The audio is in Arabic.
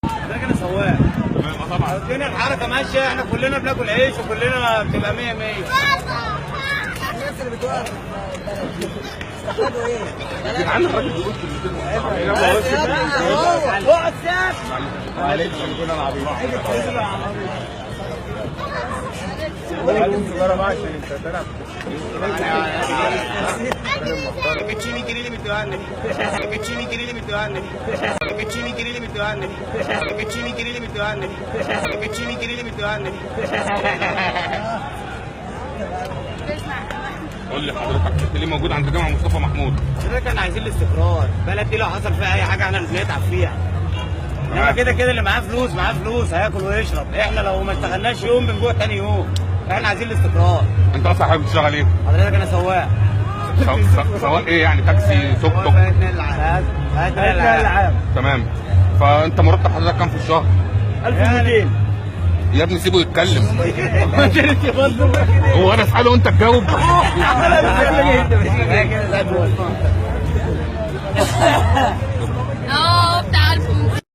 حضرتك انا سواق. تمام طبعا. الدنيا الحركه ماشيه، احنا كلنا بناكل عيش وكلنا بتبقى 100 100. الناس اللي بتوقف استفادوا ايه؟ يا جدعان الراجل بيقول كلمتين محترمين. اقعد ساكت. معلش كنا العبيط. Piccini chili mi danno, piccini chili mi danno, piccini chili mi danno, piccini chili mi danno, piccini chili mi danno. قول لي حضرتك انت ليه موجود عند جامع مصطفى محمود؟ حضرتك احنا عايزين الاستقرار، البلد دي لو حصل فيها اي حاجه احنا مش هنتعب فيها. انما كده كده اللي معاه فلوس هياكل ويشرب، احنا لو ما اشتغلناش يوم بنجوع تاني يوم، فاحنا عايزين الاستقرار. انت اصلا حابب تشتغل ايه؟ حضرتك انا سواق. سواق ايه يعني؟ تاكسي، توك توك؟ العام. تمام. فانت مرتب حضرتك كام في الشهر؟ 1200. يا ابني سيبه يتكلم. هو انا اساله وانت تجاوب؟ لا